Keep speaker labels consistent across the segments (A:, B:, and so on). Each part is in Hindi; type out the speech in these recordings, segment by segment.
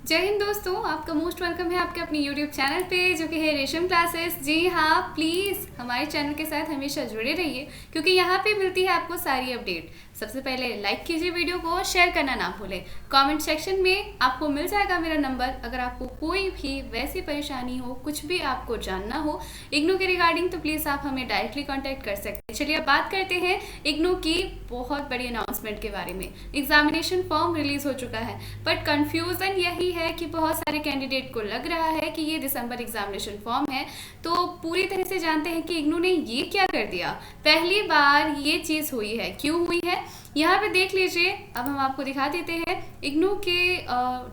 A: जय हिंद दोस्तों, आपका मोस्ट वेलकम है आपके अपनी यूट्यूब चैनल पे जो कि है रेशम क्लासेस। जी हाँ, प्लीज़ हमारे चैनल के साथ हमेशा जुड़े रहिए क्योंकि यहाँ पे मिलती है आपको सारी अपडेट। सबसे पहले लाइक कीजिए वीडियो को, शेयर करना ना भूलें। कमेंट सेक्शन में आपको मिल जाएगा मेरा नंबर। अगर आपको कोई भी वैसी परेशानी हो, कुछ भी आपको जानना हो इग्नू के रिगार्डिंग, तो प्लीज़ आप हमें डायरेक्टली कॉन्टैक्ट कर सकते हैं। चलिए अब बात करते हैं इग्नू की बहुत बड़ी अनाउंसमेंट के बारे में। एग्जामिनेशन फॉर्म रिलीज हो चुका है, बट कंफ्यूजन यही है कि बहुत सारे कैंडिडेट को लग रहा है कि ये दिसंबर एग्जामिनेशन फॉर्म है। तो पूरी तरह से जानते हैं कि इग्नू ने ये क्या कर दिया। पहली बार ये चीज़ हुई है, क्यों हुई है यहाँ पे देख लीजिए। अब हम आपको दिखा देते हैं इग्नू के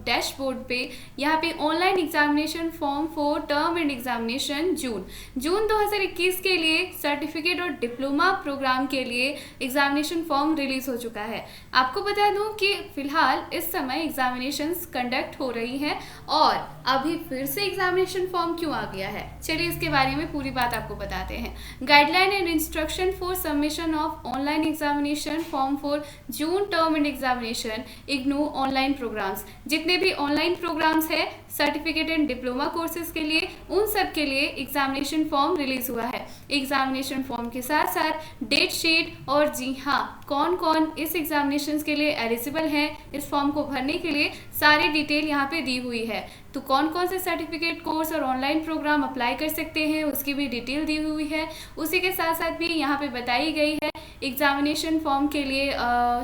A: डैशबोर्ड पे। यहाँ पे online examination form for term end examination June 2021 के लिए सर्टिफिकेट और डिप्लोमा प्रोग्राम के लिए एग्जामिनेशन फॉर्म रिलीज हो चुका है। आपको बता दूं कि फिलहाल इस समय एग्जामिनेशंस कंडक्ट हो रही हैं और अभी फिर से एग्जामिनेशन फॉर्म क्यों आ गया है, चलिए इसके बारे में पूरी बात आपको बताते हैं। Guideline and instruction for submission of online examination form for June term end examination IGNOU online programmes. जितने भी ऑनलाइन प्रोग्राम्स है सर्टिफिकेट एंड डिप्लोमा कोर्सेज के लिए, उन सब के लिए एग्जामिनेशन फॉर्म रिलीज हुआ है। एग्जामिनेशन फॉर्म के साथ साथ डेट शीट और जी हाँ, कौन कौन इस एग्जामिनेशन के लिए एलिजिबल हैं इस फॉर्म को भरने के लिए, सारी डिटेल यहाँ पे दी हुई है। तो कौन कौन से सर्टिफिकेट कोर्स और ऑनलाइन प्रोग्राम अप्लाई कर सकते हैं उसकी भी डिटेल दी हुई है। उसी के साथ साथ भी यहाँ पे बताई गई है एग्जामिनेशन फॉर्म के लिए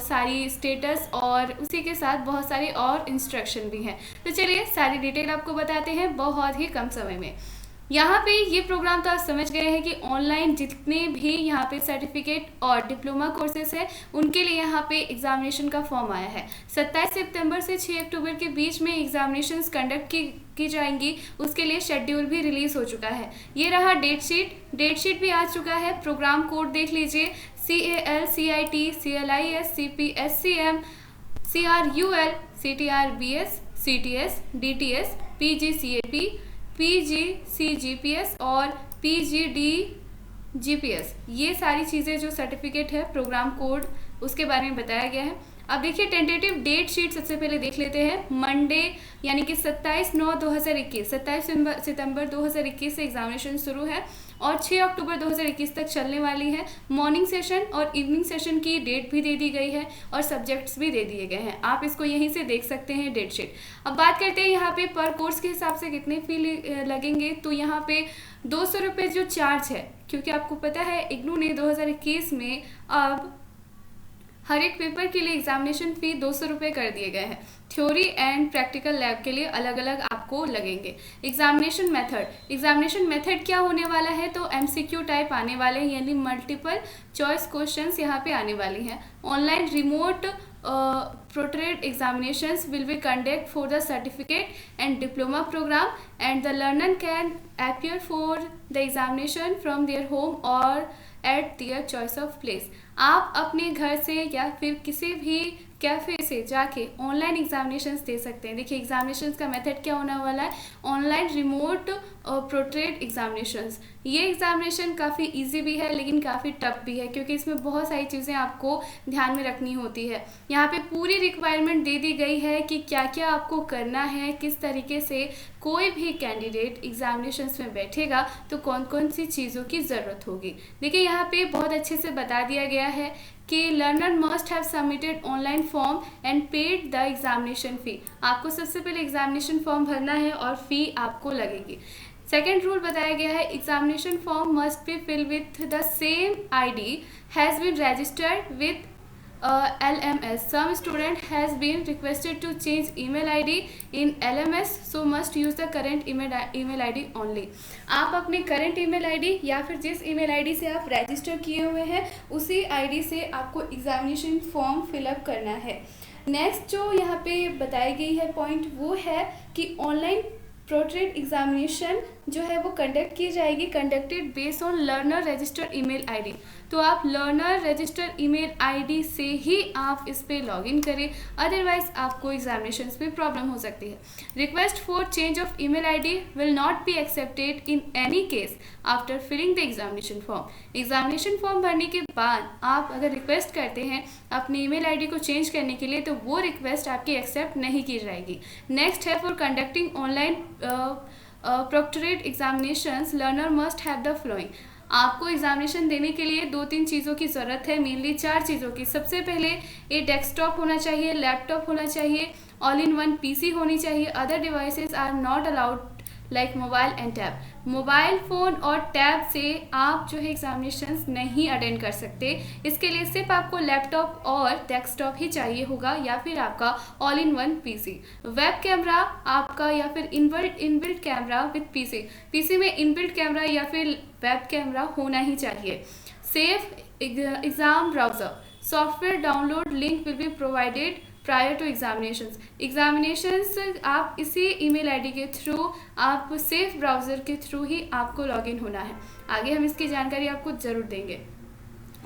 A: सारी स्टेटस, और उसी के साथ बहुत सारे और इंस्ट्रक्शन भी हैं। तो चलिए सारी डिटेल आपको बताते हैं बहुत ही कम समय में। यहाँ पे ये प्रोग्राम तो आप समझ गए हैं कि ऑनलाइन जितने भी यहाँ पे सर्टिफिकेट और डिप्लोमा कोर्सेज है उनके लिए यहाँ पे एग्जामिनेशन का फॉर्म आया है। 27 सितंबर से 6 अक्टूबर के बीच में एग्जामिनेशंस कंडक्ट की जाएंगी। उसके लिए शेड्यूल भी रिलीज हो चुका है। ये रहा डेट शीट भी आ चुका है। प्रोग्राम कोड देख लीजिए, CAL CIT CLIS CPSCM CRUL CTRBS CTS DTS PGCAP PGCGPS और PGDGPS, ये सारी चीज़ें जो सर्टिफिकेट है, प्रोग्राम कोड, उसके बारे में बताया गया है। अब देखिए टेंटेटिव डेट शीट सबसे पहले देख लेते हैं। मंडे यानी कि 27 सितंबर 2021 से एग्जामिनेशन शुरू है और 6 अक्टूबर 2021 तक चलने वाली है। मॉर्निंग सेशन और इवनिंग सेशन की डेट भी दे दी गई है और सब्जेक्ट्स भी दे दिए गए हैं। आप इसको यहीं से देख सकते हैं डेट शीट। अब बात करते हैं यहाँ पे पर कोर्स के हिसाब से कितने फी लगेंगे। तो यहाँ पे 200 रुपये जो चार्ज है, क्योंकि आपको पता है इग्नू ने 2021 में अब हर एक पेपर के लिए एग्जामिनेशन फ़ी 200 रुपये कर दिए गए हैं। थ्योरी एंड प्रैक्टिकल लैब के लिए अलग अलग आपको लगेंगे। एग्जामिनेशन मेथड क्या होने वाला है, तो MCQ टाइप आने वाले हैं, यानी मल्टीपल चॉइस क्वेश्चंस यहाँ पे आने वाली हैं। Online remote portrait examinations will be conducted for the certificate and diploma program, and the learner can appear for the examination from their home or at their choice of place। आप अपने घर से या फिर किसी भी कैफ़े से जाके ऑनलाइन एग्जामिनेशंस दे सकते हैं। देखिए एग्जामिनेशंस का मेथड क्या होने वाला है, ऑनलाइन रिमोट पोर्ट्रेट एग्जामिनेशंस। ये एग्जामिनेशन काफ़ी इजी भी है लेकिन काफ़ी टफ भी है, क्योंकि इसमें बहुत सारी चीज़ें आपको ध्यान में रखनी होती है। यहाँ पे पूरी रिक्वायरमेंट दे दी गई है कि क्या क्या आपको करना है, किस तरीके से कोई भी कैंडिडेट एग्जामिनेशंस में बैठेगा तो कौन कौन सी चीज़ों की ज़रूरत होगी। देखिए यहाँ पे बहुत अच्छे से बता दिया गया है कि learner must have submitted online form and paid the examination फ़ी। आपको सबसे पहले एग्जामिनेशन फॉर्म भरना है और फ़ी आपको लगेगी। सेकेंड रूल बताया गया है, examination form must be fill with the same ID has been registered with LMS। Some student has been requested to change email ID in LMS, so must use the current email ID only। आप अपने current email ID या फिर जिस email ID से आप रजिस्टर किए हुए हैं उसी ID से आपको एग्जामिनेशन फॉर्म फिलअप करना है। नेक्स्ट जो यहाँ पे बताई गई है पॉइंट, वो है कि ऑनलाइन प्रोट्रेट एग्जामिनेशन जो है वो कंडक्ट की जाएगी, conducted based on learner registered email ID. तो आप लर्नर रजिस्टर्ड ईमेल आईडी से ही आप इस पे लॉगिन करें, अदरवाइज आपको एग्जामिनेशन में प्रॉब्लम हो सकती है। Request for change of email ID will not be accepted in any case after filling the examination form. Examination form भरने के बाद आप अगर रिक्वेस्ट करते हैं अपनी ईमेल आईडी को चेंज करने के लिए, तो वो रिक्वेस्ट आपकी एक्सेप्ट नहीं की जाएगी। नेक्स्ट है for conducting online proctored examinations learner must have the following. आपको एग्जामिनेशन देने के लिए 2-3 चीज़ों की ज़रूरत है, मेनली 4 चीज़ों की। सबसे पहले एक डेस्कटॉप होना चाहिए, लैपटॉप होना चाहिए, ऑल इन वन पीसी होनी चाहिए। Other devices are not allowed like mobile and tab. Mobile phone और टैब से आप जो है एग्जामिनेशंस नहीं अटेंड कर सकते। इसके लिए सिर्फ आपको लैपटॉप और डेस्कटॉप ही चाहिए होगा, या फिर आपका all in one PC. Web camera आपका या फिर इनबिल्ट कैमरा विद पीसी में इनबिल्ट कैमरा या फिर वेब कैमरा होना ही चाहिए। Safe exam browser software download link will be provided prior to examinations. आप इसी ईमेल आईडी के थ्रू, आप सेफ ब्राउज़र के थ्रू ही आपको लॉगिन होना है। आगे हम इसकी जानकारी आपको ज़रूर देंगे।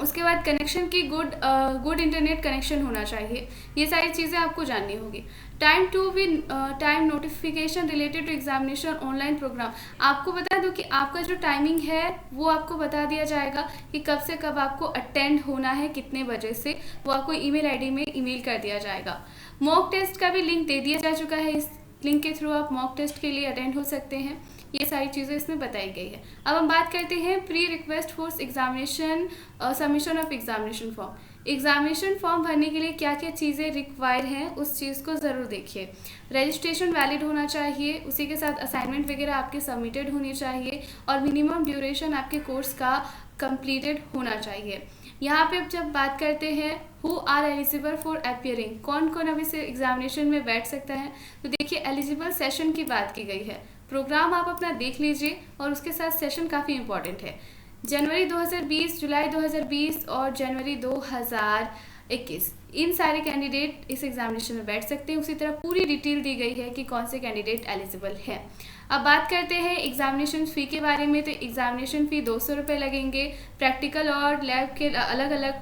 A: उसके बाद कनेक्शन की गुड इंटरनेट कनेक्शन होना चाहिए। ये सारी चीज़ें आपको जाननी होगी। Time notification related to examination online programme. आपको बता दूं कि आपका जो टाइमिंग है वो आपको बता दिया जाएगा कि कब से कब आपको अटेंड होना है, कितने बजे से, वो आपको ईमेल आईडी में ईमेल कर दिया जाएगा। मॉक टेस्ट का भी लिंक दे दिया जा चुका है। इस लिंक के थ्रू आप मॉक टेस्ट के लिए अटेंड हो सकते हैं। ये सारी चीज़ें इसमें बताई गई है। अब हम बात करते हैं pre request for examination submission of examination form. Examination form भरने के लिए क्या क्या चीज़ें रिक्वायर हैं, उस चीज़ को ज़रूर देखिए। रजिस्ट्रेशन वैलिड होना चाहिए, उसी के साथ असाइनमेंट वगैरह आपके सबमिटेड होनी चाहिए, और मिनिमम ड्यूरेशन आपके कोर्स का कंप्लीटेड होना चाहिए। यहाँ पे अब जब बात करते हैं who are eligible for appearing, कौन कौन अब इस एग्जामिनेशन में बैठ सकता है, तो देखिए एलिजिबल सेशन की बात की गई है। प्रोग्राम आप अपना देख लीजिए, और उसके साथ सेशन काफ़ी इंपॉर्टेंट है। जनवरी 2020, जुलाई 2020 और जनवरी 2021 इन सारे कैंडिडेट इस एग्जामिनेशन में बैठ सकते हैं। उसी तरह पूरी डिटेल दी गई है कि कौन से कैंडिडेट एलिजिबल है। अब बात करते हैं एग्जामिनेशन फ़ी के बारे में। तो एग्जामिनेशन फ़ी 200 रुपये लगेंगे। प्रैक्टिकल और लैब के अलग अलग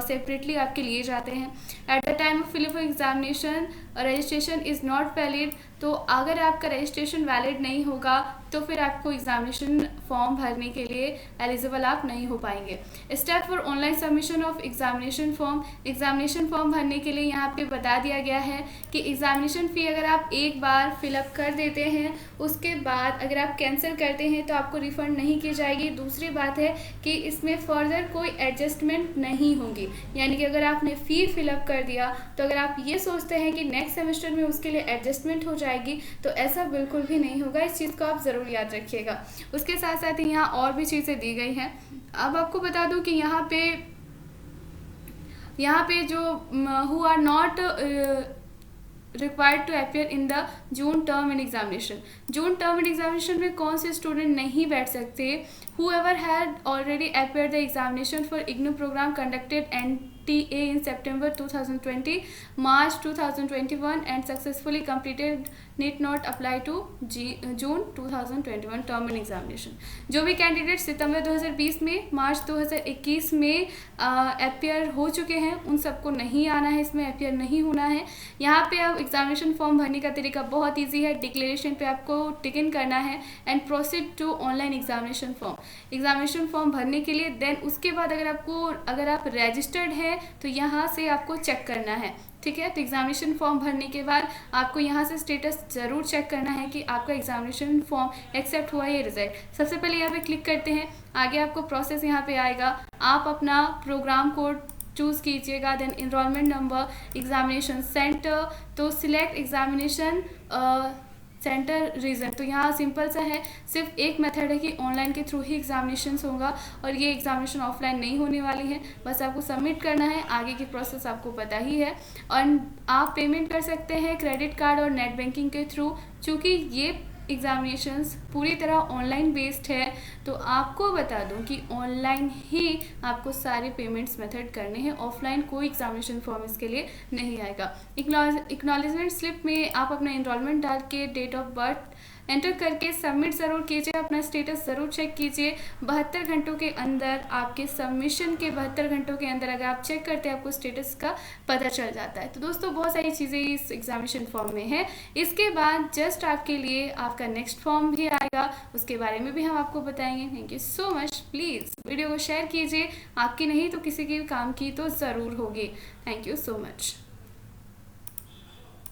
A: सेपरेटली आपके लिए जाते हैं। At the time of filling examination registration is not valid. तो अगर आपका रजिस्ट्रेशन वैलिड नहीं होगा तो फिर आपको एग्जामिनेशन फॉर्म भरने के लिए एलिजिबल आप नहीं हो पाएंगे। Step for online submission of examination form. Examination form भरने के लिए यहाँ पे बता दिया गया है कि एग्जामिनेशन फ़ी अगर आप एक बार फिलअप कर देते हैं, उसके बाद अगर आप कैंसिल करते हैं तो आपको रिफ़ंड नहीं की जाएगी। दूसरी बात है कि इसमें फर्दर कोई एडजस्टमेंट नहीं होगी, यानी कि अगर आपने फ़ी फिलअप कर दिया तो अगर आप ये सोचते हैं कि नेक्स्ट सेमेस्टर में उसके लिए एडजस्टमेंट हो जाएगी, तो ऐसा बिल्कुल भी नहीं होगा। इस चीज़ को आप ज़रूर याद रखिएगा। उसके साथ साथ ही यहाँ और भी चीज़ें दी गई हैं। अब आपको बता दूं कि यहाँ पे जो who are not required to appear in the June term end examination. June term end examination में कौन से स्टूडेंट नहीं बैठ सकते? whoever had already appeared the examination for IGNOU program conducted NTA in September 2020, March 2021 and successfully completed need not apply to June 2021 term and examination। जो भी कैंडिडेट सितंबर 2020 में, मार्च 2021 में अपियर हो चुके हैं, उन सबको नहीं आना है, इसमें अपियर नहीं होना है। यहाँ पे अब एग्जामिनेशन फॉर्म भरने का तरीका बहुत ईजी है। डिक्लेरेशन पे आपको टिक इन करना है and proceed to online examination form. Examination form भरने के लिए देन उसके बाद अगर आप रजिस्टर्ड हैं तो यहाँ से आपको चेक करना है, ठीक है। तो एग्जामिनेशन फॉर्म भरने के बाद आपको यहाँ से स्टेटस ज़रूर चेक करना है कि आपका एग्जामिनेशन फॉर्म एक्सेप्ट हुआ है या रिजेक्ट। सबसे पहले यहाँ पे क्लिक करते हैं, आगे आपको प्रोसेस यहाँ पे आएगा। आप अपना प्रोग्राम कोड चूज़ कीजिएगा, then enrolment number, examination centre, तो सिलेक्ट एग्जामिनेशन सेंटर रीज़न। तो यहाँ सिंपल सा है, सिर्फ एक मेथड है कि ऑनलाइन के थ्रू ही एग्जामिनेशन होगा और ये एग्जामिनेशन ऑफलाइन नहीं होने वाली है। बस आपको सबमिट करना है, आगे की प्रोसेस आपको पता ही है। और आप पेमेंट कर सकते हैं क्रेडिट कार्ड और नेट बैंकिंग के थ्रू। चूँकि ये एग्जामिनेशंस पूरी तरह ऑनलाइन बेस्ड है, तो आपको बता दूं कि ऑनलाइन ही आपको सारे पेमेंट्स मेथड करने हैं, ऑफलाइन कोई एग्जामिनेशन फॉर्म इसके लिए नहीं आएगा। एक्नॉलेजमेंट स्लिप में आप अपना एनरोलमेंट डाल के डेट ऑफ बर्थ एंटर करके सबमिट ज़रूर कीजिए, अपना स्टेटस ज़रूर चेक कीजिए। 72 घंटों के अंदर आपके सबमिशन के 72 घंटों के अंदर अगर आप चेक करते हैं आपको स्टेटस का पता चल जाता है। तो दोस्तों बहुत सारी चीज़ें इस एग्जामिनेशन फॉर्म में है। इसके बाद जस्ट आपके लिए आपका नेक्स्ट फॉर्म भी आएगा, उसके बारे में भी हम आपको बताएंगे। Thank you so much. Please video को शेयर कीजिए, आपकी नहीं तो किसी के काम की तो ज़रूर होगी। Thank you so much.